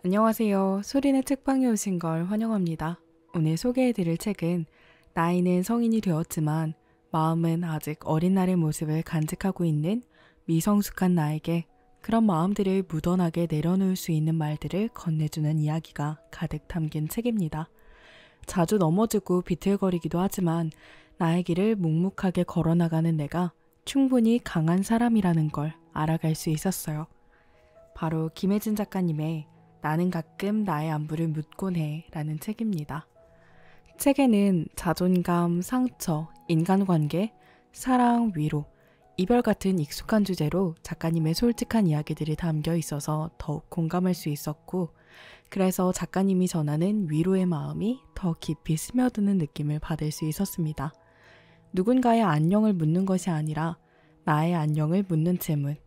안녕하세요. 소리네 책방에 오신 걸 환영합니다. 오늘 소개해드릴 책은 나이는 성인이 되었지만 마음은 아직 어린 날의 모습을 간직하고 있는 미성숙한 나에게 그런 마음들을 묻어나게 내려놓을 수 있는 말들을 건네주는 이야기가 가득 담긴 책입니다. 자주 넘어지고 비틀거리기도 하지만 나의 길을 묵묵하게 걸어나가는 내가 충분히 강한 사람이라는 걸 알아갈 수 있었어요. 바로 김혜진 작가님의 나는 가끔 나의 안부를 묻곤 해 라는 책입니다. 책에는 자존감, 상처, 인간관계, 사랑, 위로, 이별 같은 익숙한 주제로 작가님의 솔직한 이야기들이 담겨 있어서 더욱 공감할 수 있었고, 그래서 작가님이 전하는 위로의 마음이 더 깊이 스며드는 느낌을 받을 수 있었습니다. 누군가의 안녕을 묻는 것이 아니라 나의 안녕을 묻는 질문.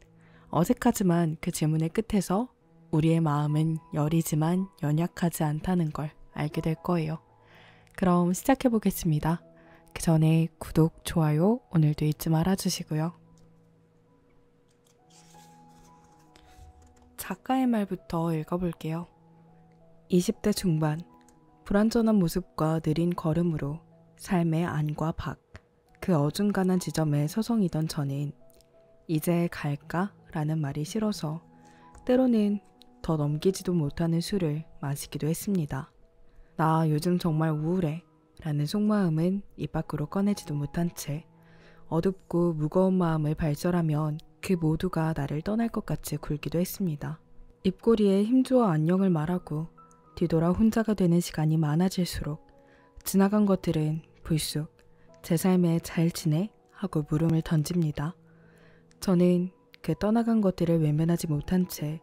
어색하지만 그 질문의 끝에서 우리의 마음은 여리지만 연약하지 않다는 걸 알게 될 거예요. 그럼 시작해 보겠습니다. 그 전에 구독, 좋아요 오늘도 잊지 말아주시고요. 작가의 말부터 읽어볼게요. 20대 중반, 불완전한 모습과 느린 걸음으로 삶의 안과 밖, 그 어중간한 지점에 서성이던 저는 이제 갈까? 라는 말이 싫어서 때로는 더 넘기지도 못하는 술을 마시기도 했습니다. 나 요즘 정말 우울해 라는 속마음은 입 밖으로 꺼내지도 못한 채 어둡고 무거운 마음을 발설하면 그 모두가 나를 떠날 것 같이 굴기도 했습니다. 입꼬리에 힘주어 안녕을 말하고 뒤돌아 혼자가 되는 시간이 많아질수록 지나간 것들은 불쑥 제 삶에 잘 지내? 하고 물음을 던집니다. 저는 그 떠나간 것들을 외면하지 못한 채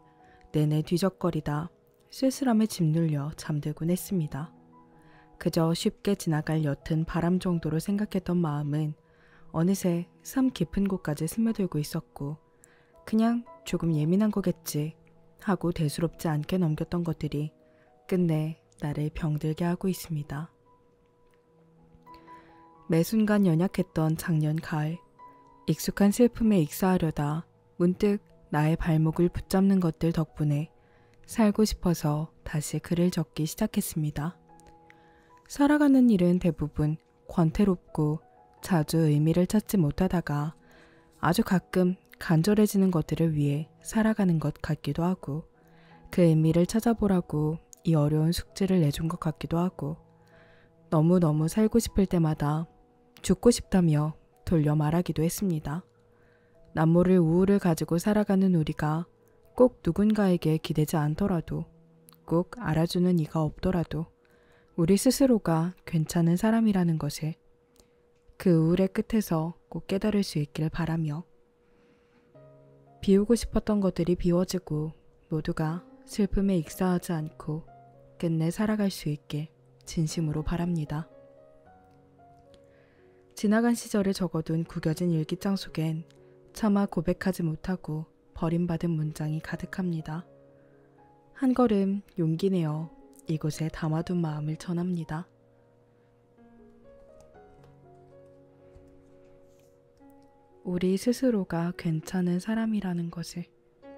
내내 뒤적거리다 쓸쓸함에 짓눌려 잠들곤 했습니다. 그저 쉽게 지나갈 옅은 바람 정도로 생각했던 마음은 어느새 삶 깊은 곳까지 스며들고 있었고 그냥 조금 예민한 거겠지 하고 대수롭지 않게 넘겼던 것들이 끝내 나를 병들게 하고 있습니다. 매 순간 연약했던 작년 가을, 익숙한 슬픔에 익사하려다 문득 나의 발목을 붙잡는 것들 덕분에 살고 싶어서 다시 글을 적기 시작했습니다. 살아가는 일은 대부분 권태롭고 자주 의미를 찾지 못하다가 아주 가끔 간절해지는 것들을 위해 살아가는 것 같기도 하고 그 의미를 찾아보라고 이 어려운 숙제를 내준 것 같기도 하고 너무너무 살고 싶을 때마다 죽고 싶다며 돌려 말하기도 했습니다. 남모를 우울을 가지고 살아가는 우리가 꼭 누군가에게 기대지 않더라도 꼭 알아주는 이가 없더라도 우리 스스로가 괜찮은 사람이라는 것을 그 우울의 끝에서 꼭 깨달을 수 있길 바라며 비우고 싶었던 것들이 비워지고 모두가 슬픔에 익사하지 않고 끝내 살아갈 수 있길 진심으로 바랍니다. 지나간 시절에 적어둔 구겨진 일기장 속엔 차마 고백하지 못하고 버림받은 문장이 가득합니다. 한 걸음 용기 내어 이곳에 담아둔 마음을 전합니다. 우리 스스로가 괜찮은 사람이라는 것을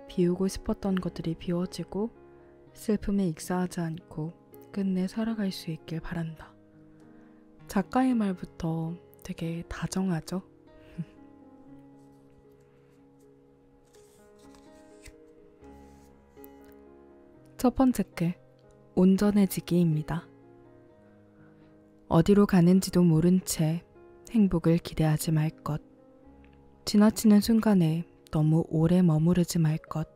비우고 싶었던 것들이 비워지고 슬픔에 익사하지 않고 끝내 살아갈 수 있길 바란다. 작가의 말부터 되게 다정하죠? 첫 번째 글, 온전해지기입니다. 어디로 가는지도 모른 채 행복을 기대하지 말 것. 지나치는 순간에 너무 오래 머무르지 말 것.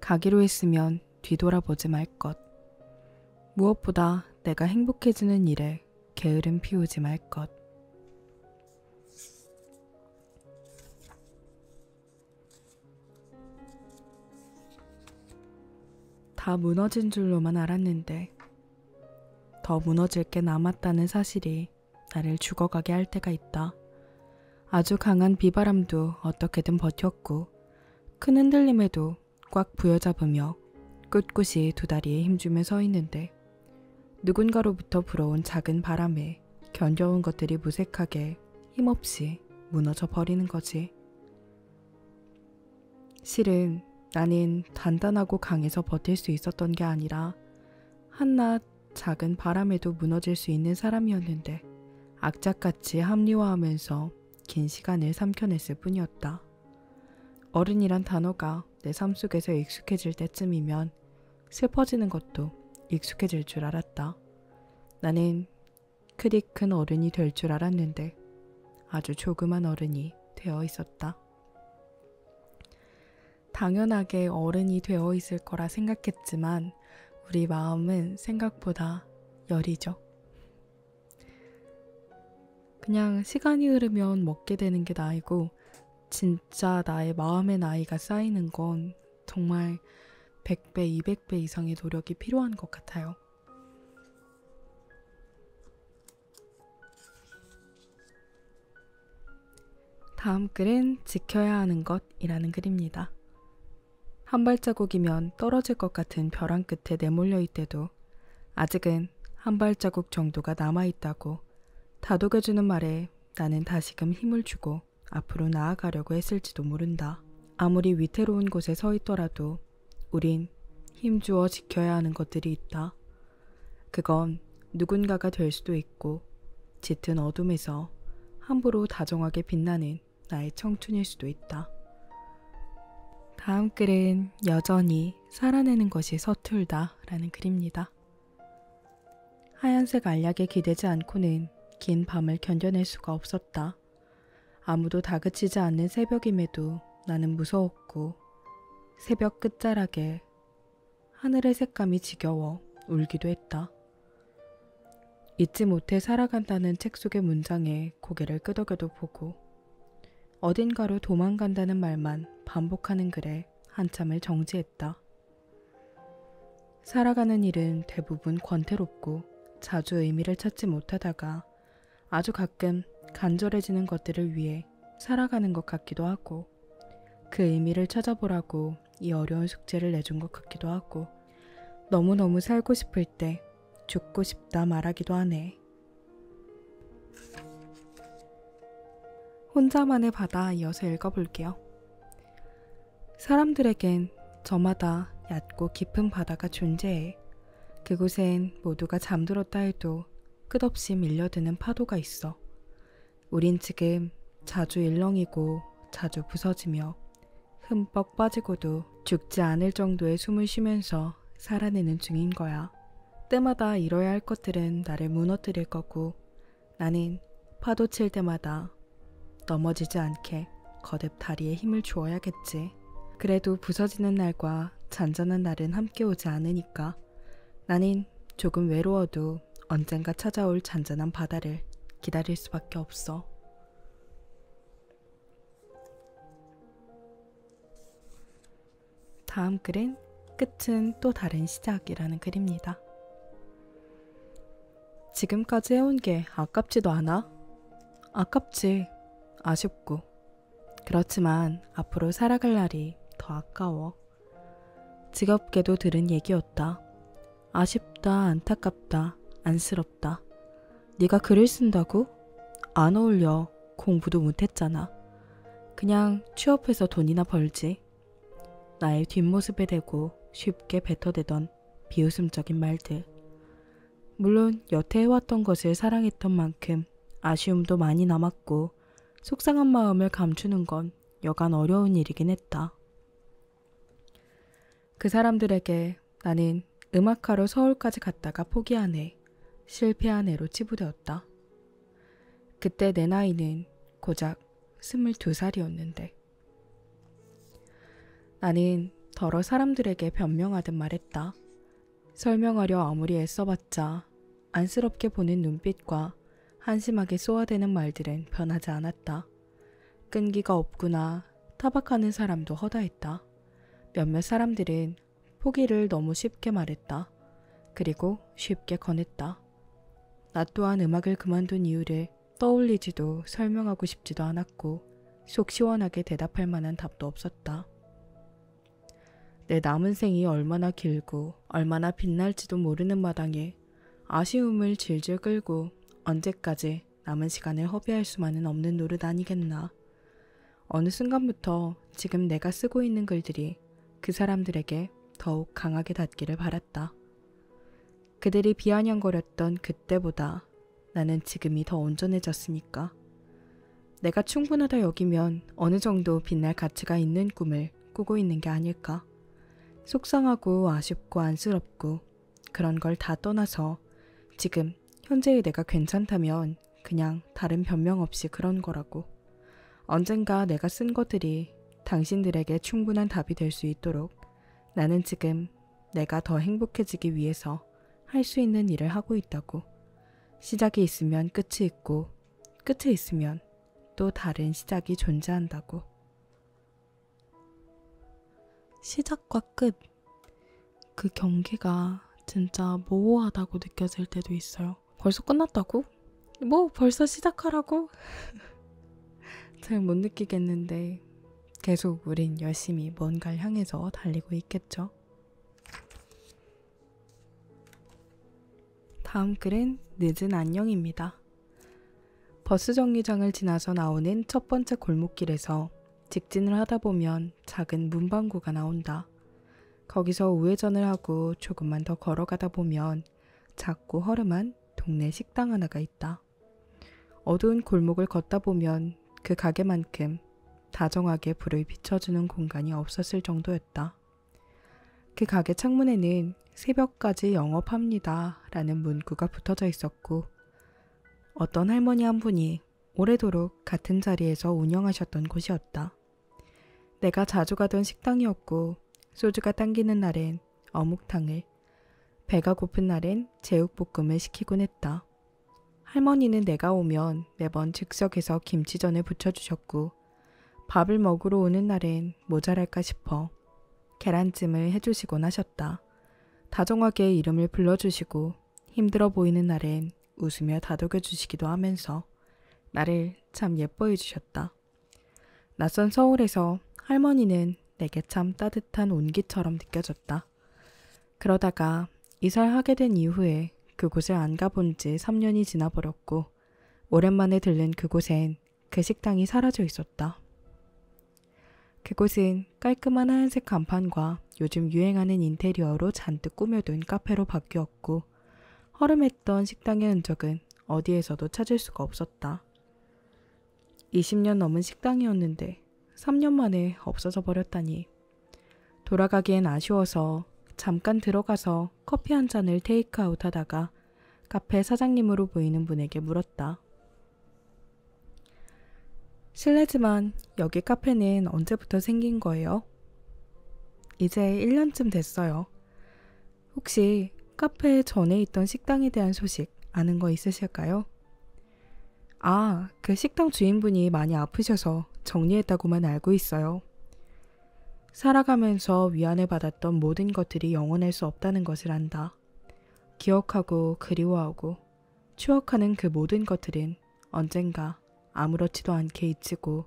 가기로 했으면 뒤돌아보지 말 것. 무엇보다 내가 행복해지는 일에 게으름 피우지 말 것. 다 무너진 줄로만 알았는데 더 무너질 게 남았다는 사실이 나를 죽어가게 할 때가 있다. 아주 강한 비바람도 어떻게든 버텼고 큰 흔들림에도 꽉 부여잡으며 꿋꿋이 두 다리에 힘주며 서 있는데 누군가로부터 불어온 작은 바람에 견뎌온 것들이 무색하게 힘없이 무너져 버리는 거지. 실은 나는 단단하고 강해서 버틸 수 있었던 게 아니라 한낱 작은 바람에도 무너질 수 있는 사람이었는데 악착같이 합리화하면서 긴 시간을 삼켜냈을 뿐이었다. 어른이란 단어가 내 삶 속에서 익숙해질 때쯤이면 슬퍼지는 것도 익숙해질 줄 알았다. 나는 그리 큰 어른이 될 줄 알았는데 아주 조그만 어른이 되어 있었다. 당연하게 어른이 되어 있을 거라 생각했지만 우리 마음은 생각보다 여리죠. 그냥 시간이 흐르면 먹게 되는 게 나이고 진짜 나의 마음의 나이가 쌓이는 건 정말 100배, 200배 이상의 노력이 필요한 것 같아요. 다음 글은 지켜야 하는 것이라는 글입니다. 한 발자국이면 떨어질 것 같은 벼랑 끝에 내몰려 있대도 아직은 한 발자국 정도가 남아있다고 다독여주는 말에 나는 다시금 힘을 주고 앞으로 나아가려고 했을지도 모른다. 아무리 위태로운 곳에 서 있더라도 우린 힘주어 지켜야 하는 것들이 있다. 그건 누군가가 될 수도 있고 짙은 어둠에서 함부로 다정하게 빛나는 나의 청춘일 수도 있다. 다음 글은 여전히 살아내는 것이 서툴다 라는 글입니다. 하얀색 알약에 기대지 않고는 긴 밤을 견뎌낼 수가 없었다. 아무도 다그치지 않는 새벽임에도 나는 무서웠고 새벽 끝자락에 하늘의 색감이 지겨워 울기도 했다. 잊지 못해 살아간다는 책 속의 문장에 고개를 끄덕여도 보고 어딘가로 도망간다는 말만 반복하는 글에 한참을 정지했다. 살아가는 일은 대부분 권태롭고 자주 의미를 찾지 못하다가 아주 가끔 간절해지는 것들을 위해 살아가는 것 같기도 하고 그 의미를 찾아보라고 이 어려운 숙제를 내준 것 같기도 하고 너무너무 살고 싶을 때 죽고 싶다 말하기도 하네. 혼자만의 바다 이어서 읽어볼게요. 사람들에겐 저마다 얕고 깊은 바다가 존재해. 그곳엔 모두가 잠들었다 해도 끝없이 밀려드는 파도가 있어. 우린 지금 자주 일렁이고 자주 부서지며 흠뻑 빠지고도 죽지 않을 정도의 숨을 쉬면서 살아내는 중인 거야. 때마다 이뤄야 할 것들은 나를 무너뜨릴 거고 나는 파도 칠 때마다 넘어지지 않게 거듭 다리에 힘을 주어야겠지. 그래도 부서지는 날과 잔잔한 날은 함께 오지 않으니까 나는 조금 외로워도 언젠가 찾아올 잔잔한 바다를 기다릴 수밖에 없어. 다음 글은 끝은 또 다른 시작이라는 글입니다. 지금까지 해온 게 아깝지도 않아? 아깝지. 아쉽고. 그렇지만 앞으로 살아갈 날이 더 아까워. 지겹게도 들은 얘기였다. 아쉽다, 안타깝다, 안쓰럽다. 네가 글을 쓴다고? 안 어울려. 공부도 못했잖아. 그냥 취업해서 돈이나 벌지. 나의 뒷모습에 대고 쉽게 뱉어대던 비웃음적인 말들. 물론 여태 해왔던 것을 사랑했던 만큼 아쉬움도 많이 남았고 속상한 마음을 감추는 건 여간 어려운 일이긴 했다. 그 사람들에게 나는 음악하러 서울까지 갔다가 포기한 애, 실패한 애로 치부되었다. 그때 내 나이는 고작 22살이었는데 나는 더러 사람들에게 변명하듯 말했다. 설명하려 아무리 애써봤자 안쓰럽게 보는 눈빛과 한심하게 쏘아대는 말들은 변하지 않았다. 끈기가 없구나 타박하는 사람도 허다했다. 몇몇 사람들은 포기를 너무 쉽게 말했다. 그리고 쉽게 권했다. 나 또한 음악을 그만둔 이유를 떠올리지도 설명하고 싶지도 않았고 속 시원하게 대답할 만한 답도 없었다. 내 남은 생이 얼마나 길고 얼마나 빛날지도 모르는 마당에 아쉬움을 질질 끌고 언제까지 남은 시간을 허비할 수만은 없는 노릇 아니겠나. 어느 순간부터 지금 내가 쓰고 있는 글들이 그 사람들에게 더욱 강하게 닿기를 바랐다. 그들이 비아냥거렸던 그때보다 나는 지금이 더 온전해졌으니까. 내가 충분하다 여기면 어느 정도 빛날 가치가 있는 꿈을 꾸고 있는 게 아닐까. 속상하고 아쉽고 안쓰럽고 그런 걸 다 떠나서 지금 현재의 내가 괜찮다면 그냥 다른 변명 없이 그런 거라고. 언젠가 내가 쓴 것들이 당신들에게 충분한 답이 될 수 있도록 나는 지금 내가 더 행복해지기 위해서 할 수 있는 일을 하고 있다고. 시작이 있으면 끝이 있고 끝이 있으면 또 다른 시작이 존재한다고. 시작과 끝. 그 경계가 진짜 모호하다고 느껴질 때도 있어요. 벌써 끝났다고? 뭐 벌써 시작하라고? 잘 못 느끼겠는데 계속 우린 열심히 뭔가를 향해서 달리고 있겠죠. 다음 글은 늦은 안녕입니다. 버스 정류장을 지나서 나오는 첫 번째 골목길에서 직진을 하다 보면 작은 문방구가 나온다. 거기서 우회전을 하고 조금만 더 걸어가다 보면 작고 허름한 동네 식당 하나가 있다. 어두운 골목을 걷다 보면 그 가게만큼 다정하게 불을 비춰주는 공간이 없었을 정도였다. 그 가게 창문에는 새벽까지 영업합니다 라는 문구가 붙어져 있었고 어떤 할머니 한 분이 오래도록 같은 자리에서 운영하셨던 곳이었다. 내가 자주 가던 식당이었고 소주가 당기는 날엔 어묵탕을, 배가 고픈 날엔 제육볶음을 시키곤 했다. 할머니는 내가 오면 매번 즉석에서 김치전을 부쳐주셨고 밥을 먹으러 오는 날엔 모자랄까 싶어 계란찜을 해주시곤 하셨다. 다정하게 이름을 불러주시고 힘들어 보이는 날엔 웃으며 다독여주시기도 하면서 나를 참 예뻐해 주셨다. 낯선 서울에서 할머니는 내게 참 따뜻한 온기처럼 느껴졌다. 그러다가 이사하게 된 이후에 그곳을 안 가본 지 3년이 지나버렸고 오랜만에 들른 그곳엔 그 식당이 사라져 있었다. 그곳은 깔끔한 하얀색 간판과 요즘 유행하는 인테리어로 잔뜩 꾸며둔 카페로 바뀌었고 허름했던 식당의 흔적은 어디에서도 찾을 수가 없었다. 20년 넘은 식당이었는데 3년 만에 없어져 버렸다니. 돌아가기엔 아쉬워서 잠깐 들어가서 커피 한 잔을 테이크아웃 하다가 카페 사장님으로 보이는 분에게 물었다. 실례지만 여기 카페는 언제부터 생긴 거예요? 이제 1년쯤 됐어요. 혹시 카페 전에 있던 식당에 대한 소식 아는 거 있으실까요? 아, 그 식당 주인분이 많이 아프셔서 정리했다고만 알고 있어요. 살아가면서 위안을 받았던 모든 것들이 영원할 수 없다는 것을 안다. 기억하고 그리워하고 추억하는 그 모든 것들은 언젠가 아무렇지도 않게 잊히고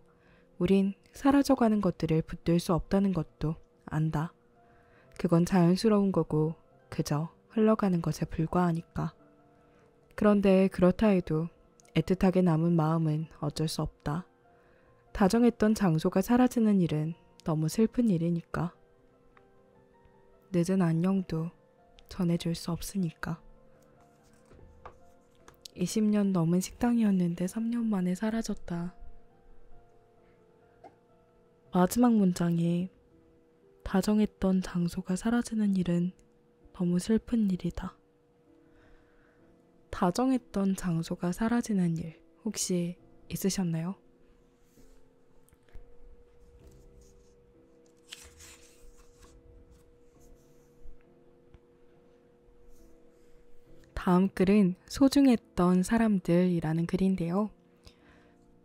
우린 사라져가는 것들을 붙들 수 없다는 것도 안다. 그건 자연스러운 거고 그저 흘러가는 것에 불과하니까. 그런데 그렇다 해도 애틋하게 남은 마음은 어쩔 수 없다. 다정했던 장소가 사라지는 일은 너무 슬픈 일이니까. 늦은 안녕도 전해줄 수 없으니까. 20년 넘은 식당이었는데 3년 만에 사라졌다. 마지막 문장이 다정했던 장소가 사라지는 일은 너무 슬픈 일이다. 다정했던 장소가 사라지는 일 혹시 있으셨나요? 다음 글은 소중했던 사람들이라는 글인데요.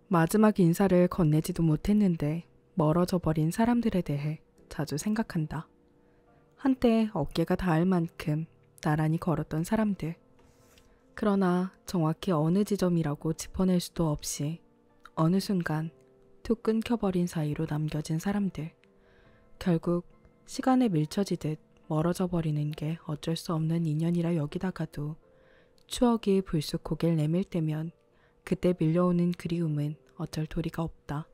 마지막 인사를 건네지도 못했는데 멀어져 버린 사람들에 대해 자주 생각한다. 한때 어깨가 닿을 만큼 나란히 걸었던 사람들. 그러나 정확히 어느 지점이라고 짚어낼 수도 없이 어느 순간 툭 끊겨버린 사이로 남겨진 사람들. 결국 시간에 밀쳐지듯 멀어져 버리는 게 어쩔 수 없는 인연이라 여기다가도 추억이 불쑥 고개를 내밀 때면 그때 밀려오는 그리움은 어쩔 도리가 없다.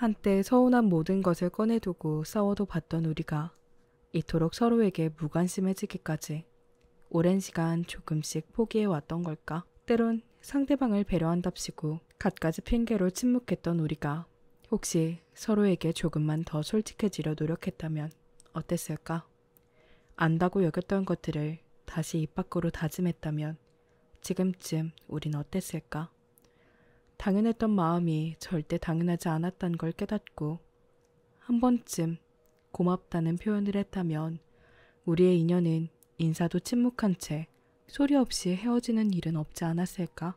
한때 서운한 모든 것을 꺼내두고 싸워도 봤던 우리가 이토록 서로에게 무관심해지기까지 오랜 시간 조금씩 포기해왔던 걸까? 때론 상대방을 배려한답시고 갖가지 핑계로 침묵했던 우리가 혹시 서로에게 조금만 더 솔직해지려 노력했다면 어땠을까? 안다고 여겼던 것들을 다시 입 밖으로 다짐했다면 지금쯤 우린 어땠을까? 당연했던 마음이 절대 당연하지 않았단 걸 깨닫고 한 번쯤 고맙다는 표현을 했다면 우리의 인연은 인사도 침묵한 채 소리 없이 헤어지는 일은 없지 않았을까?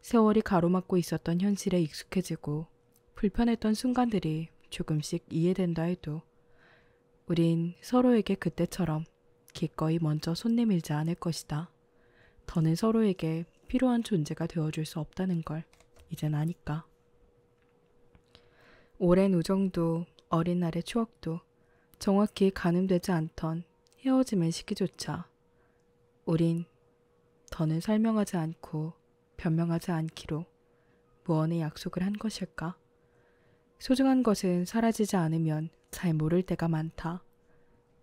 세월이 가로막고 있었던 현실에 익숙해지고 불편했던 순간들이 조금씩 이해된다 해도 우린 서로에게 그때처럼 기꺼이 먼저 손 내밀지 않을 것이다. 더는 서로에게 필요한 존재가 되어줄 수 없다는 걸 이젠 아니까. 오랜 우정도 어린 날의 추억도 정확히 가늠되지 않던 헤어짐의 시기조차 우린 더는 설명하지 않고 변명하지 않기로 무언의 약속을 한 것일까? 소중한 것은 사라지지 않으면 잘 모를 때가 많다.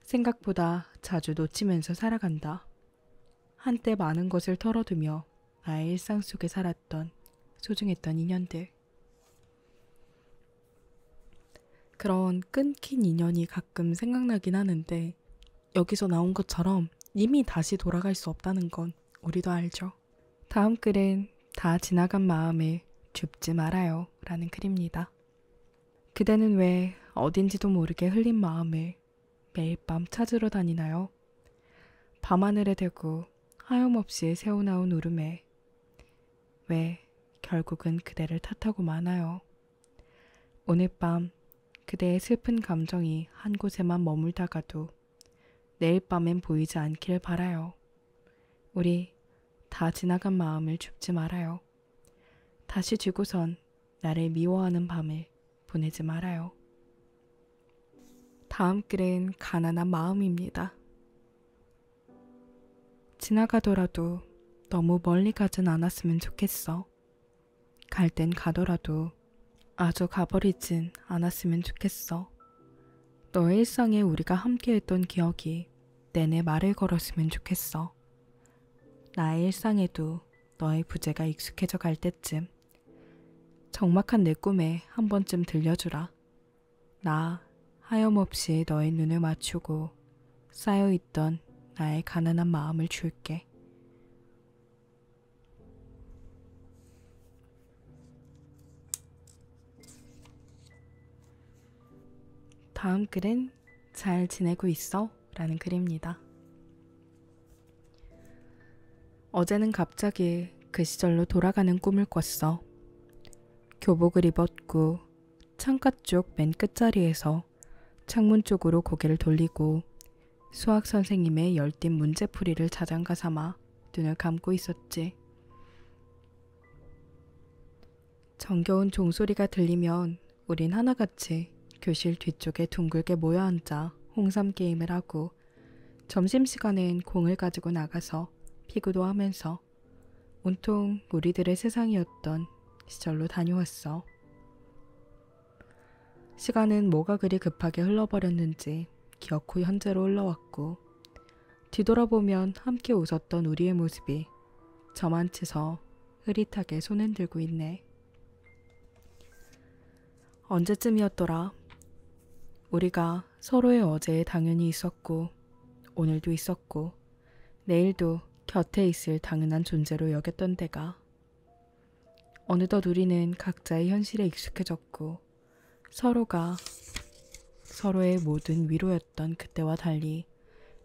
생각보다 자주 놓치면서 살아간다. 한때 많은 것을 털어두며 나의 일상 속에 살았던 소중했던 인연들. 그런 끊긴 인연이 가끔 생각나긴 하는데 여기서 나온 것처럼 이미 다시 돌아갈 수 없다는 건 우리도 알죠. 다음 글은 다 지나간 마음을 줍지 말아요 라는 글입니다. 그대는 왜 어딘지도 모르게 흘린 마음을 매일 밤 찾으러 다니나요? 밤하늘에 대고 하염없이 새어나온 울음에 왜 결국은 그대를 탓하고 마나요? 오늘 밤 그대의 슬픈 감정이 한 곳에만 머물다가도 내일 밤엔 보이지 않길 바라요. 우리 다 지나간 마음을 줍지 말아요. 다시 주고선 나를 미워하는 밤을 보내지 말아요. 다음 글은 가난한 마음입니다. 지나가더라도 너무 멀리 가진 않았으면 좋겠어. 갈 땐 가더라도 아주 가버리진 않았으면 좋겠어. 너의 일상에 우리가 함께했던 기억이 내내 말을 걸었으면 좋겠어. 나의 일상에도 너의 부재가 익숙해져 갈 때쯤 적막한 내 꿈에 한 번쯤 들려주라. 나 하염없이 너의 눈을 맞추고 쌓여있던 나의 가난한 마음을 줄게. 다음 글은 잘 지내고 있어? 라는 글입니다. 어제는 갑자기 그 시절로 돌아가는 꿈을 꿨어. 교복을 입었고 창가 쪽 맨 끝자리에서 창문 쪽으로 고개를 돌리고 수학 선생님의 열띤 문제풀이를 자장가 삼아 눈을 감고 있었지. 정겨운 종소리가 들리면 우린 하나같이 교실 뒤쪽에 둥글게 모여 앉아 홍삼 게임을 하고 점심시간엔 공을 가지고 나가서 피구도 하면서 온통 우리들의 세상이었던 시절로 다녀왔어. 시간은 뭐가 그리 급하게 흘러버렸는지 기어코 현재로 흘러왔고 뒤돌아보면 함께 웃었던 우리의 모습이 저만치서 흐릿하게 손흔들고 있네. 언제쯤이었더라? 우리가 서로의 어제에 당연히 있었고 오늘도 있었고 내일도 곁에 있을 당연한 존재로 여겼던 때가 어느덧 우리는 각자의 현실에 익숙해졌고 서로가 서로의 모든 위로였던 그때와 달리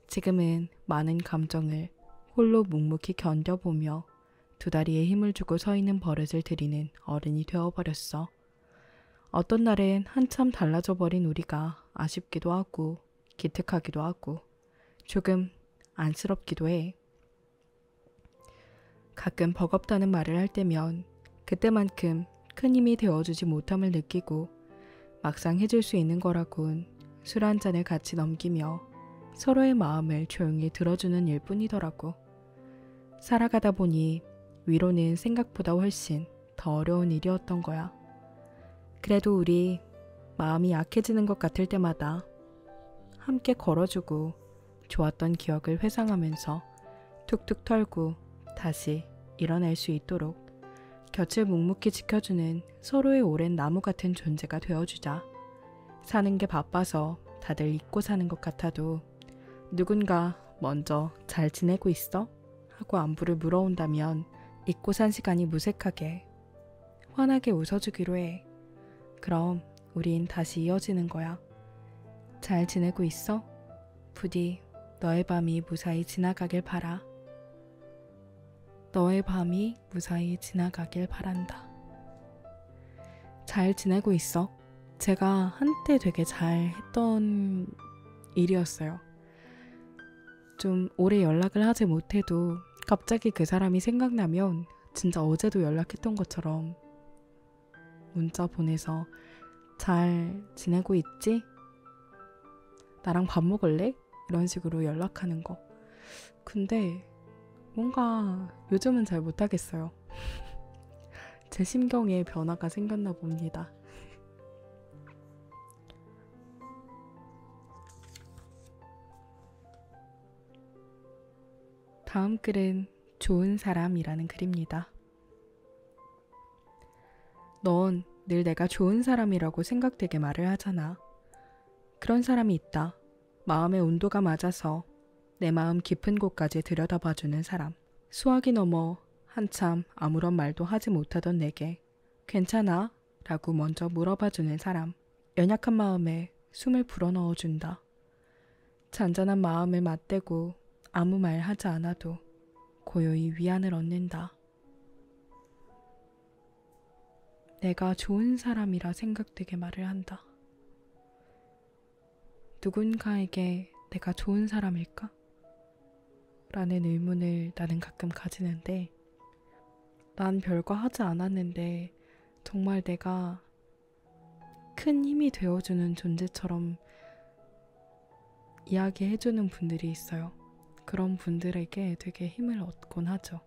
지금은 많은 감정을 홀로 묵묵히 견뎌보며 두 다리에 힘을 주고 서 있는 버릇을 들이는 어른이 되어버렸어. 어떤 날엔 한참 달라져 버린 우리가 아쉽기도 하고 기특하기도 하고 조금 안쓰럽기도 해. 가끔 버겁다는 말을 할 때면 그때만큼 큰 힘이 되어주지 못함을 느끼고 막상 해줄 수 있는 거라곤 술 한 잔을 같이 넘기며 서로의 마음을 조용히 들어주는 일뿐이더라고. 살아가다 보니 위로는 생각보다 훨씬 더 어려운 일이었던 거야. 그래도 우리 마음이 약해지는 것 같을 때마다 함께 걸어주고 좋았던 기억을 회상하면서 툭툭 털고 다시 일어날 수 있도록 곁을 묵묵히 지켜주는 서로의 오랜 나무 같은 존재가 되어주자. 사는 게 바빠서 다들 잊고 사는 것 같아도 누군가 먼저 잘 지내고 있어? 하고 안부를 물어온다면 잊고 산 시간이 무색하게 환하게 웃어주기로 해. 그럼 우린 다시 이어지는 거야. 잘 지내고 있어? 부디 너의 밤이 무사히 지나가길 바라. 너의 밤이 무사히 지나가길 바란다. 잘 지내고 있어? 제가 한때 되게 잘 했던 일이었어요. 좀 오래 연락을 하지 못해도 갑자기 그 사람이 생각나면 진짜 어제도 연락했던 것처럼 문자 보내서 잘 지내고 있지? 나랑 밥 먹을래? 이런 식으로 연락하는 거. 근데 뭔가 요즘은 잘 못하겠어요. 제 심경에 변화가 생겼나 봅니다. 다음 글은 좋은 사람이라는 글입니다. 넌 늘 내가 좋은 사람이라고 생각되게 말을 하잖아. 그런 사람이 있다. 마음의 온도가 맞아서 내 마음 깊은 곳까지 들여다봐주는 사람. 수화기 넘어 한참 아무런 말도 하지 못하던 내게 괜찮아? 라고 먼저 물어봐주는 사람. 연약한 마음에 숨을 불어넣어준다. 잔잔한 마음을 맞대고 아무 말 하지 않아도 고요히 위안을 얻는다. 내가 좋은 사람이라 생각되게 말을 한다. 누군가에게 내가 좋은 사람일까? 라는 의문을 나는 가끔 가지는데, 난 별거 하지 않았는데 정말 내가 큰 힘이 되어주는 존재처럼 이야기해주는 분들이 있어요. 그런 분들에게 되게 힘을 얻곤 하죠.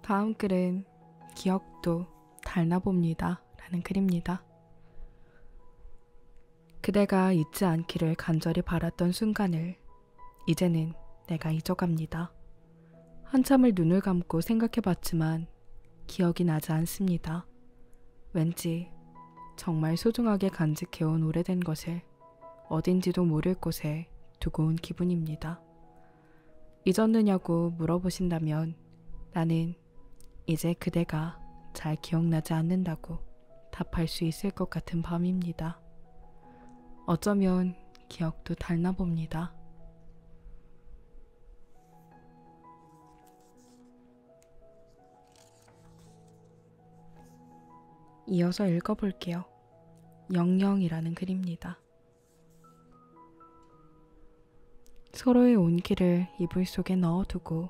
다음 글은 기억도 달나봅니다 라는 글입니다. 그대가 잊지 않기를 간절히 바랐던 순간을 이제는 내가 잊어갑니다. 한참을 눈을 감고 생각해봤지만 기억이 나지 않습니다. 왠지 정말 소중하게 간직해온 오래된 것을 어딘지도 모를 곳에 두고 온 기분입니다. 잊었느냐고 물어보신다면 나는 이제 그대가 잘 기억나지 않는다고 답할 수 있을 것 같은 밤입니다. 어쩌면 기억도 달나 봅니다. 이어서 읽어볼게요. 영영이라는 글입니다. 서로의 온기를 이불 속에 넣어두고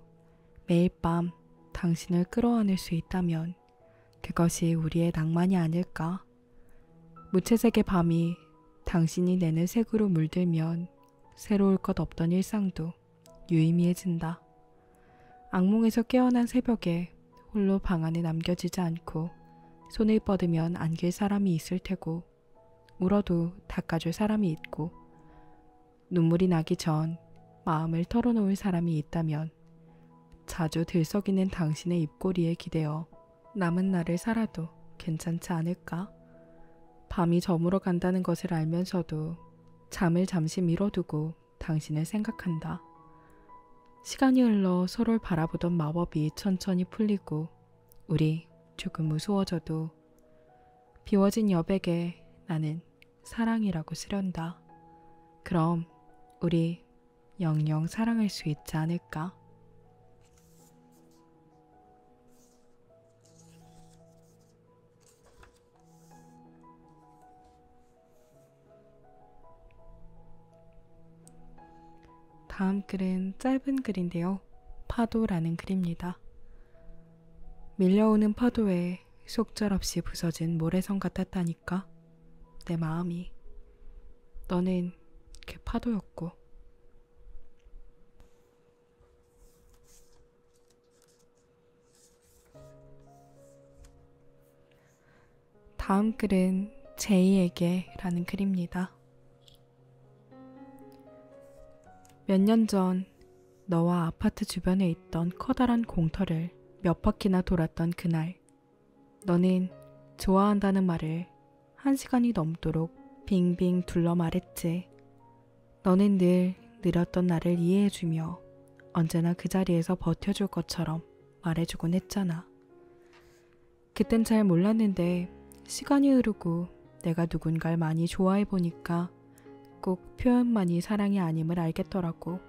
매일 밤 당신을 끌어안을 수 있다면 그것이 우리의 낭만이 아닐까? 무채색의 밤이 당신이 내는 색으로 물들면 새로울 것 없던 일상도 유의미해진다. 악몽에서 깨어난 새벽에 홀로 방 안에 남겨지지 않고 손을 뻗으면 안길 사람이 있을 테고 울어도 닦아줄 사람이 있고 눈물이 나기 전 마음을 털어놓을 사람이 있다면 자주 들썩이는 당신의 입꼬리에 기대어 남은 날을 살아도 괜찮지 않을까? 밤이 저물어 간다는 것을 알면서도 잠을 잠시 미뤄두고 당신을 생각한다. 시간이 흘러 서로를 바라보던 마법이 천천히 풀리고 우리 조금 무서워져도 비워진 여백에 나는 사랑이라고 쓰련다. 그럼 우리 영영 사랑할 수 있지 않을까? 다음 글은 짧은 글인데요. 파도라는 글입니다. 밀려오는 파도에 속절없이 부서진 모래성 같았다니까. 내 마음이. 너는 그 파도였고. 다음 글은 제이에게 라는 글입니다. 몇 년 전 너와 아파트 주변에 있던 커다란 공터를 몇 바퀴나 돌았던 그날, 너는 좋아한다는 말을 1시간이 넘도록 빙빙 둘러 말했지. 너는 늘 느렸던 나를 이해해주며 언제나 그 자리에서 버텨줄 것처럼 말해주곤 했잖아. 그땐 잘 몰랐는데 시간이 흐르고 내가 누군가를 많이 좋아해보니까 꼭 표현만이 사랑이 아님을 알겠더라고.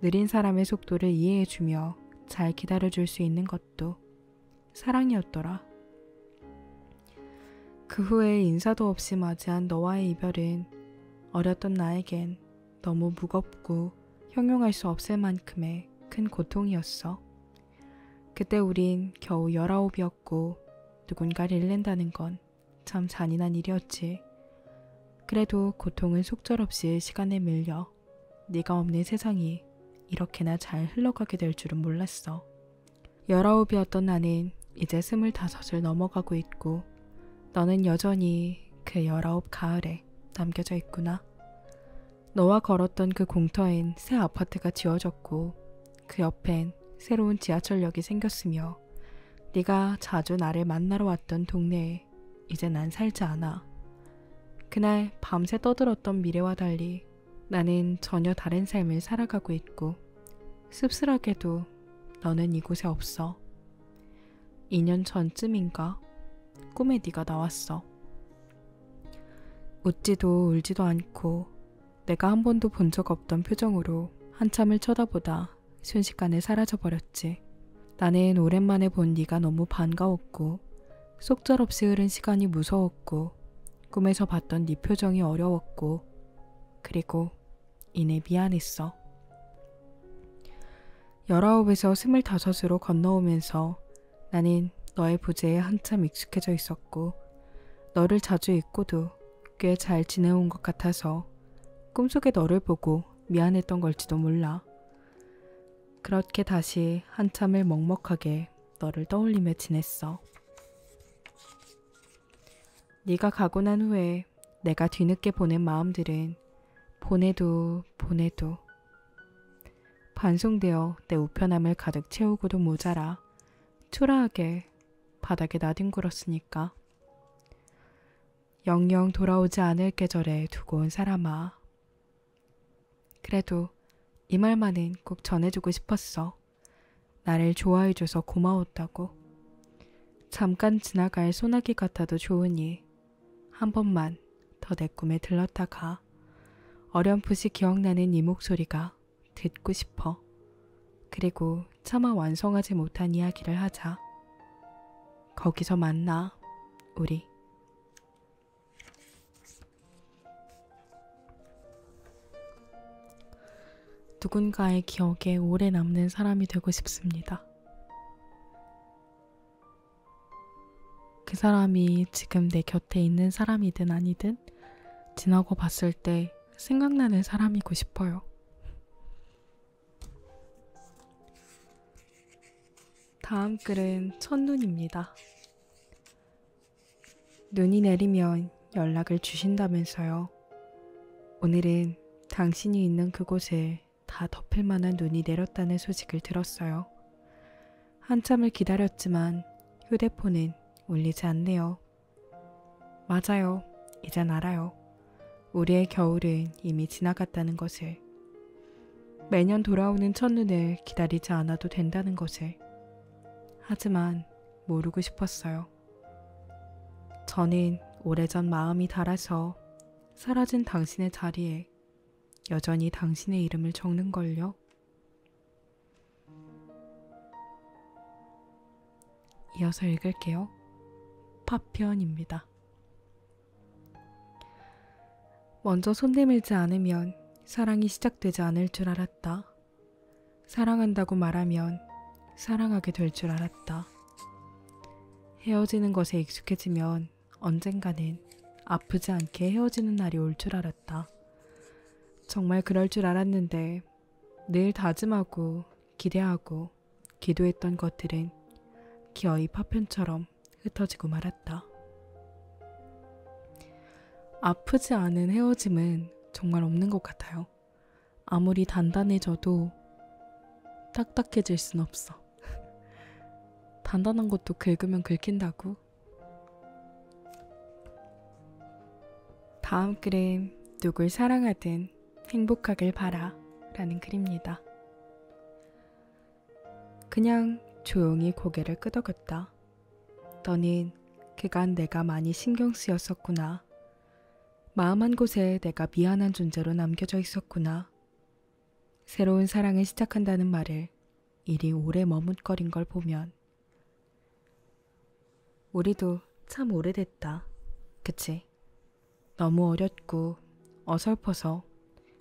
느린 사람의 속도를 이해해주며 잘 기다려줄 수 있는 것도 사랑이었더라. 그 후에 인사도 없이 맞이한 너와의 이별은 어렸던 나에겐 너무 무겁고 형용할 수 없을 만큼의 큰 고통이었어. 그때 우린 겨우 19이었고 누군가를 잃는다는 건 참 잔인한 일이었지. 그래도 고통은 속절없이 시간에 밀려 네가 없는 세상이 이렇게나 잘 흘러가게 될 줄은 몰랐어. 19이었던 나는 이제 25을 넘어가고 있고 너는 여전히 그 19 가을에 남겨져 있구나. 너와 걸었던 그 공터엔 새 아파트가 지어졌고 그 옆엔 새로운 지하철역이 생겼으며 네가 자주 나를 만나러 왔던 동네에 이제 난 살지 않아. 그날 밤새 떠들었던 미래와 달리 나는 전혀 다른 삶을 살아가고 있고 씁쓸하게도 너는 이곳에 없어. 2년 전쯤인가 꿈에 네가 나왔어. 웃지도 울지도 않고 내가 한 번도 본 적 없던 표정으로 한참을 쳐다보다 순식간에 사라져버렸지. 나는 오랜만에 본 네가 너무 반가웠고 속절없이 흐른 시간이 무서웠고 꿈에서 봤던 네 표정이 어려웠고 그리고 이내 미안했어. 19에서 25으로 건너오면서 나는 너의 부재에 한참 익숙해져 있었고 너를 자주 잊고도 꽤 잘 지내온 것 같아서 꿈속에 너를 보고 미안했던 걸지도 몰라. 그렇게 다시 한참을 먹먹하게 너를 떠올리며 지냈어. 네가 가고 난 후에 내가 뒤늦게 보낸 마음들은 보내도 반송되어 내 우편함을 가득 채우고도 모자라 초라하게 바닥에 나뒹굴었으니까. 영영 돌아오지 않을 계절에 두고 온 사람아. 그래도 이 말만은 꼭 전해주고 싶었어. 나를 좋아해줘서 고마웠다고. 잠깐 지나갈 소나기 같아도 좋으니 한 번만 더 내 꿈에 들렀다 가. 어렴풋이 기억나는 이 목소리가 듣고 싶어. 그리고 차마 완성하지 못한 이야기를 하자. 거기서 만나, 우리. 누군가의 기억에 오래 남는 사람이 되고 싶습니다. 그 사람이 지금 내 곁에 있는 사람이든 아니든 지나고 봤을 때 생각나는 사람이고 싶어요. 다음 글은 첫눈입니다. 눈이 내리면 연락을 주신다면서요. 오늘은 당신이 있는 그곳을 다 덮을 만한 눈이 내렸다는 소식을 들었어요. 한참을 기다렸지만 휴대폰은 울리지 않네요. 맞아요. 이젠 알아요. 우리의 겨울은 이미 지나갔다는 것을. 매년 돌아오는 첫눈을 기다리지 않아도 된다는 것을. 하지만 모르고 싶었어요. 저는 오래전 마음이 닳아서 사라진 당신의 자리에 여전히 당신의 이름을 적는걸요. 이어서 읽을게요. 파편입니다. 먼저 손 내밀지 않으면 사랑이 시작되지 않을 줄 알았다. 사랑한다고 말하면 사랑하게 될 줄 알았다. 헤어지는 것에 익숙해지면 언젠가는 아프지 않게 헤어지는 날이 올 줄 알았다. 정말 그럴 줄 알았는데 늘 다짐하고 기대하고 기도했던 것들은 기어이 파편처럼 흩어지고 말았다. 아프지 않은 헤어짐은 정말 없는 것 같아요. 아무리 단단해져도 딱딱해질 순 없어. 단단한 것도 긁으면 긁힌다고. 다음 글은 누굴 사랑하든 행복하길 바라 라는 글입니다. 그냥 조용히 고개를 끄덕였다. 너는 그간 내가 많이 신경 쓰였었구나. 마음 한 곳에 내가 미안한 존재로 남겨져 있었구나. 새로운 사랑을 시작한다는 말을 이리 오래 머뭇거린 걸 보면 우리도 참 오래됐다. 그치? 너무 어렸고 어설퍼서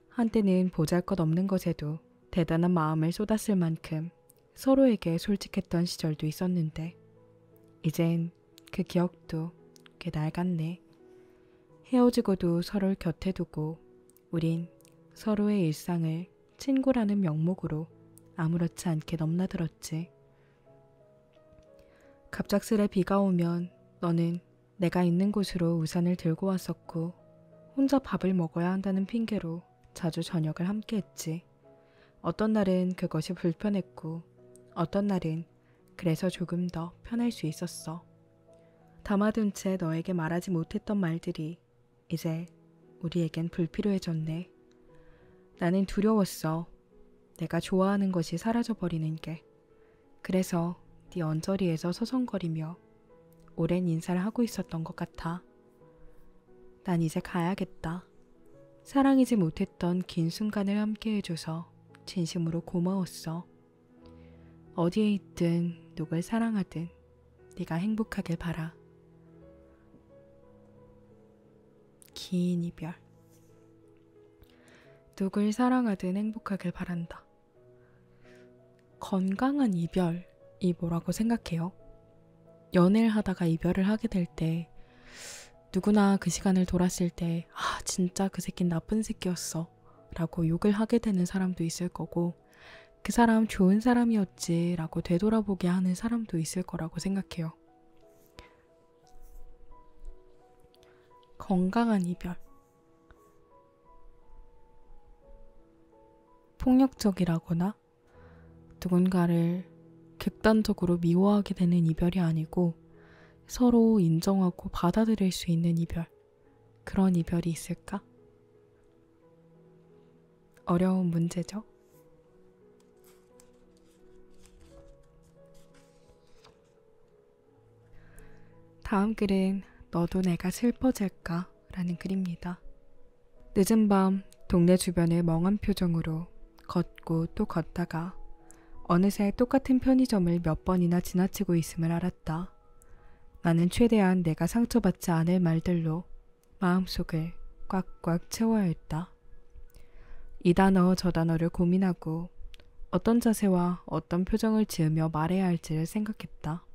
한때는 보잘것없는 것에도 대단한 마음을 쏟았을 만큼 서로에게 솔직했던 시절도 있었는데 이젠 그 기억도 꽤 낡았네. 헤어지고도 서로를 곁에 두고 우린 서로의 일상을 친구라는 명목으로 아무렇지 않게 넘나들었지. 갑작스레 비가 오면 너는 내가 있는 곳으로 우산을 들고 왔었고 혼자 밥을 먹어야 한다는 핑계로 자주 저녁을 함께 했지. 어떤 날은 그것이 불편했고 어떤 날은 그래서 조금 더 편할 수 있었어. 담아둔 채 너에게 말하지 못했던 말들이 이제 우리에겐 불필요해졌네. 나는 두려웠어. 내가 좋아하는 것이 사라져버리는 게. 그래서 네 언저리에서 서성거리며 오랜 인사를 하고 있었던 것 같아. 난 이제 가야겠다. 사랑이지 못했던 긴 순간을 함께 해줘서 진심으로 고마웠어. 어디에 있든 누굴 사랑하든 네가 행복하길 바라. 긴 이별. 누굴 사랑하든 행복하길 바란다. 건강한 이별이 뭐라고 생각해요? 연애를 하다가 이별을 하게 될 때 누구나 그 시간을 돌았을 때 진짜 그 새끼는 나쁜 새끼였어 라고 욕을 하게 되는 사람도 있을 거고 그 사람 좋은 사람이었지 라고 되돌아보게 하는 사람도 있을 거라고 생각해요. 건강한 이별. 폭력적이라거나 누군가를 극단적으로 미워하게 되는 이별이 아니고 서로 인정하고 받아들일 수 있는 이별. 그런 이별이 있을까? 어려운 문제죠. 다음 글은 너도 내가 슬퍼질까? 라는 글입니다. 늦은 밤 동네 주변을 멍한 표정으로 걷고 또 걷다가 어느새 똑같은 편의점을 몇 번이나 지나치고 있음을 알았다. 나는 최대한 내가 상처받지 않을 말들로 마음속을 꽉꽉 채워야 했다. 이 단어 저 단어를 고민하고 어떤 자세와 어떤 표정을 지으며 말해야 할지를 생각했다.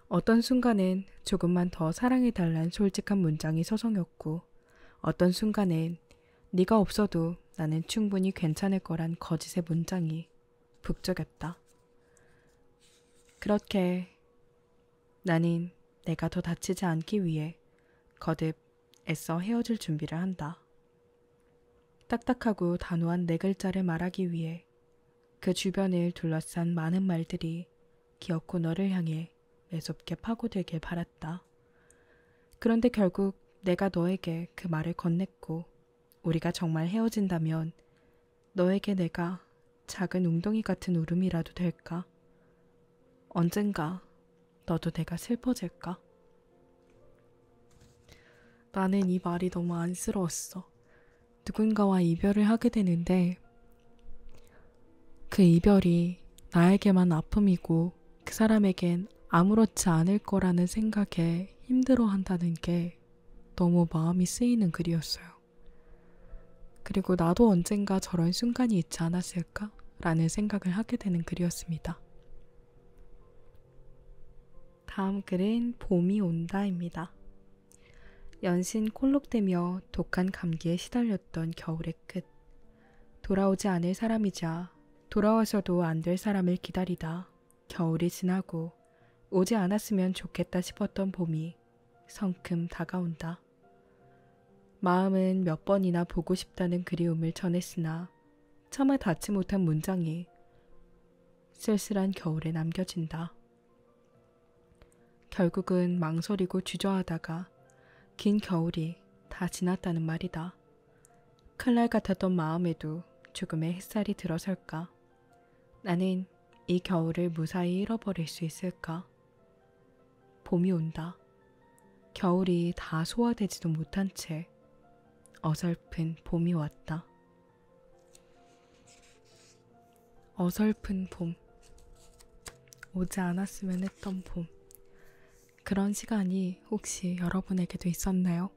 어떤 순간엔 조금만 더 사랑해달란 솔직한 문장이 서성였고 어떤 순간엔 네가 없어도 나는 충분히 괜찮을 거란 거짓의 문장이 북적였다. 그렇게 나는 내가 더 다치지 않기 위해 거듭 애써 헤어질 준비를 한다. 딱딱하고 단호한 네 글자를 말하기 위해 그 주변을 둘러싼 많은 말들이 기어코 너를 향해 매섭게 파고들길 바랐다. 그런데 결국 내가 너에게 그 말을 건넸고 우리가 정말 헤어진다면 너에게 내가 작은 웅덩이 같은 울음이라도 될까? 언젠가 너도 내가 슬퍼질까? 나는 이 말이 너무 안쓰러웠어. 누군가와 이별을 하게 되는데 그 이별이 나에게만 아픔이고 그 사람에겐 아무렇지 않을 거라는 생각에 힘들어한다는 게 너무 마음이 쓰이는 글이었어요. 그리고 나도 언젠가 저런 순간이 있지 않았을까? 라는 생각을 하게 되는 글이었습니다. 다음 글은 봄이 온다입니다. 연신 콜록대며 독한 감기에 시달렸던 겨울의 끝. 돌아오지 않을 사람이자 돌아와서도 안 될 사람을 기다리다 겨울이 지나고 오지 않았으면 좋겠다 싶었던 봄이 성큼 다가온다. 마음은 몇 번이나 보고 싶다는 그리움을 전했으나 차마 닿지 못한 문장이 쓸쓸한 겨울에 남겨진다. 결국은 망설이고 주저하다가 긴 겨울이 다 지났다는 말이다. 칼날 같았던 마음에도 조금의 햇살이 들어설까? 나는 이 겨울을 무사히 잃어버릴 수 있을까? 봄이 온다. 겨울이 다 소화되지도 못한 채 어설픈 봄이 왔다. 어설픈 봄. 오지 않았으면 했던 봄. 그런 시간이 혹시 여러분에게도 있었나요?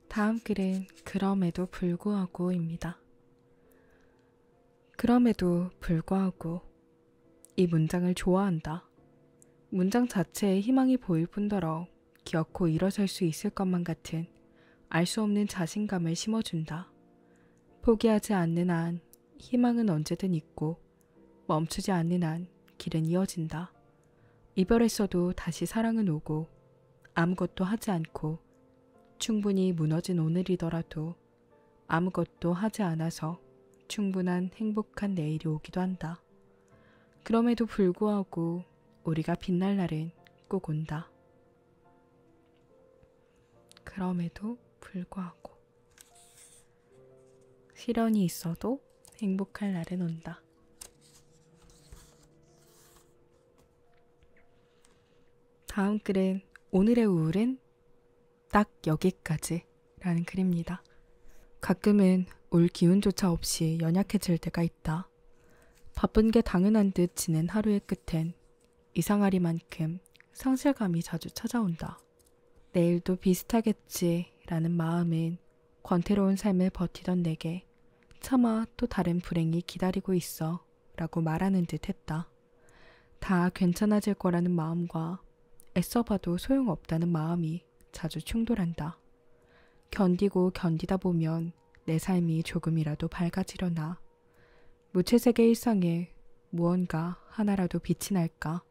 다음 글은 그럼에도 불구하고입니다. 그럼에도 불구하고 이 문장을 좋아한다. 문장 자체에 희망이 보일 뿐더러 기어코 일어설 수 있을 것만 같은 알 수 없는 자신감을 심어준다. 포기하지 않는 한 희망은 언제든 있고 멈추지 않는 한 길은 이어진다. 이별했어도 다시 사랑은 오고 아무것도 하지 않고 충분히 무너진 오늘이더라도 아무것도 하지 않아서 충분한 행복한 내일이 오기도 한다. 그럼에도 불구하고 우리가 빛날 날은 꼭 온다. 그럼에도 불구하고 시련이 있어도 행복할 날은 온다. 다음 글은 오늘의 우울은 딱 여기까지 라는 글입니다. 가끔은 올 기운조차 없이 연약해질 때가 있다. 바쁜 게 당연한 듯 지낸 하루의 끝엔 이상하리만큼 상실감이 자주 찾아온다. 내일도 비슷하겠지 라는 마음은 권태로운 삶을 버티던 내게 차마 또 다른 불행이 기다리고 있어 라고 말하는 듯 했다. 다 괜찮아질 거라는 마음과 애써봐도 소용없다는 마음이 자주 충돌한다. 견디고 견디다 보면 내 삶이 조금이라도 밝아지려나. 무채색의 일상에 무언가 하나라도 빛이 날까.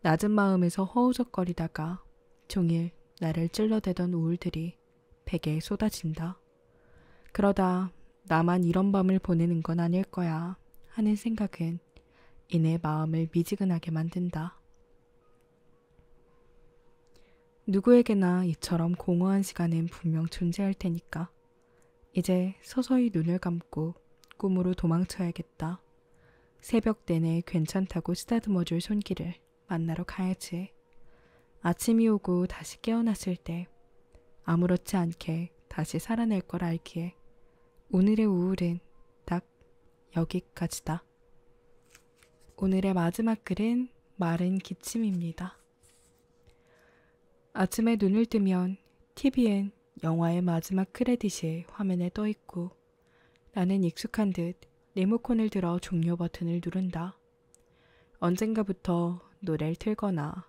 낮은 마음에서 허우적거리다가 종일 나를 찔러대던 우울들이 베개에 쏟아진다. 그러다 나만 이런 밤을 보내는 건 아닐 거야 하는 생각은 이내 마음을 미지근하게 만든다. 누구에게나 이처럼 공허한 시간은 분명 존재할 테니까 이제 서서히 눈을 감고 꿈으로 도망쳐야겠다. 새벽 내내 괜찮다고 쓰다듬어줄 손길을 만나러 가야지. 아침이 오고 다시 깨어났을 때 아무렇지 않게 다시 살아낼 걸 알기에 오늘의 우울은 딱 여기까지다. 오늘의 마지막 글은 마른 기침입니다. 아침에 눈을 뜨면 TV엔 영화의 마지막 크레딧이 화면에 떠있고 나는 익숙한 듯 리모컨을 들어 종료 버튼을 누른다. 언젠가부터 노래를 틀거나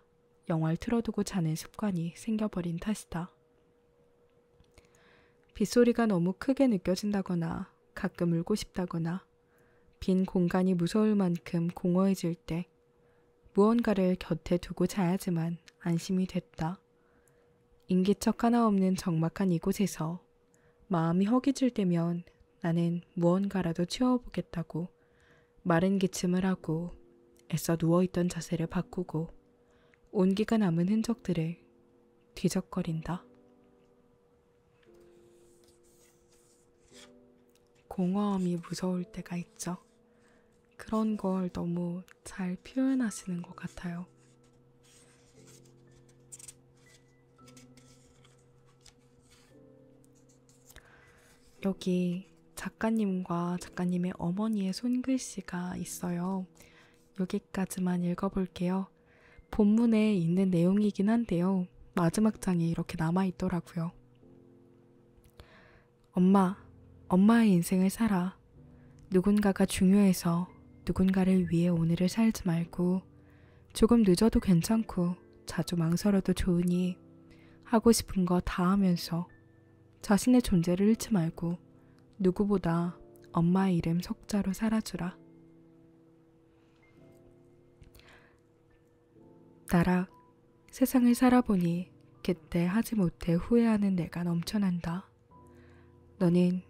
영화를 틀어두고 자는 습관이 생겨버린 탓이다. 빗소리가 너무 크게 느껴진다거나 가끔 울고 싶다거나 빈 공간이 무서울 만큼 공허해질 때 무언가를 곁에 두고 자야지만 안심이 됐다. 인기척 하나 없는 적막한 이곳에서 마음이 허기질 때면 나는 무언가라도 채워보겠다고 마른 기침을 하고 애써 누워있던 자세를 바꾸고 온기가 남은 흔적들을 뒤적거린다. 공허함이 무서울 때가 있죠. 그런 걸 너무 잘 표현하시는 것 같아요. 여기 작가님과 작가님의 어머니의 손글씨가 있어요. 여기까지만 읽어볼게요. 본문에 있는 내용이긴 한데요. 마지막 장에 이렇게 남아있더라고요. 엄마의 인생을 살아. 누군가가 중요해서 누군가를 위해 오늘을 살지 말고 조금 늦어도 괜찮고 자주 망설여도 좋으니 하고 싶은 거 다 하면서 자신의 존재를 잃지 말고 누구보다 엄마의 이름 석자로 살아주라. 나락 세상을 살아보니 그때 하지 못해 후회하는 내가 넘쳐난다. 너는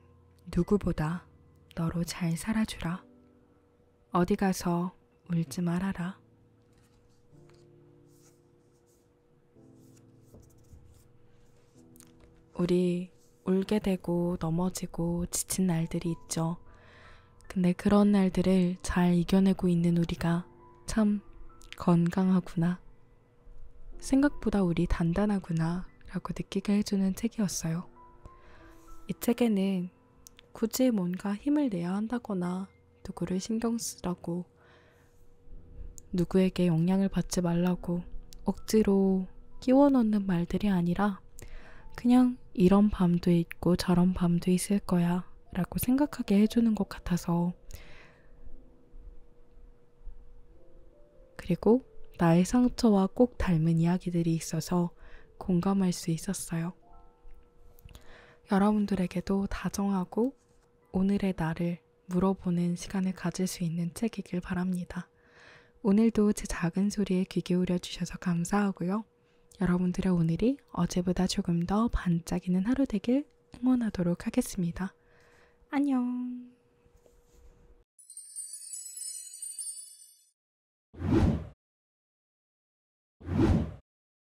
누구보다 너로 잘 살아주라. 어디 가서 울지 말아라. 우리 울게 되고 넘어지고 지친 날들이 있죠. 근데 그런 날들을 잘 이겨내고 있는 우리가 참 건강하구나. 생각보다 우리 단단하구나 라고 느끼게 해주는 책이었어요. 이 책에는 굳이 뭔가 힘을 내야 한다거나 누구를 신경 쓰라고 누구에게 영향을 받지 말라고 억지로 끼워 넣는 말들이 아니라 그냥 이런 밤도 있고 저런 밤도 있을 거야 라고 생각하게 해주는 것 같아서, 그리고 나의 상처와 꼭 닮은 이야기들이 있어서 공감할 수 있었어요. 여러분들에게도 다정하고 오늘의 나를 물어보는 시간을 가질 수 있는 책이길 바랍니다. 오늘도 제 작은 소리에 귀 기울여 주셔서 감사하고요. 여러분들의 오늘이 어제보다 조금 더 반짝이는 하루 되길 응원하도록 하겠습니다. 안녕.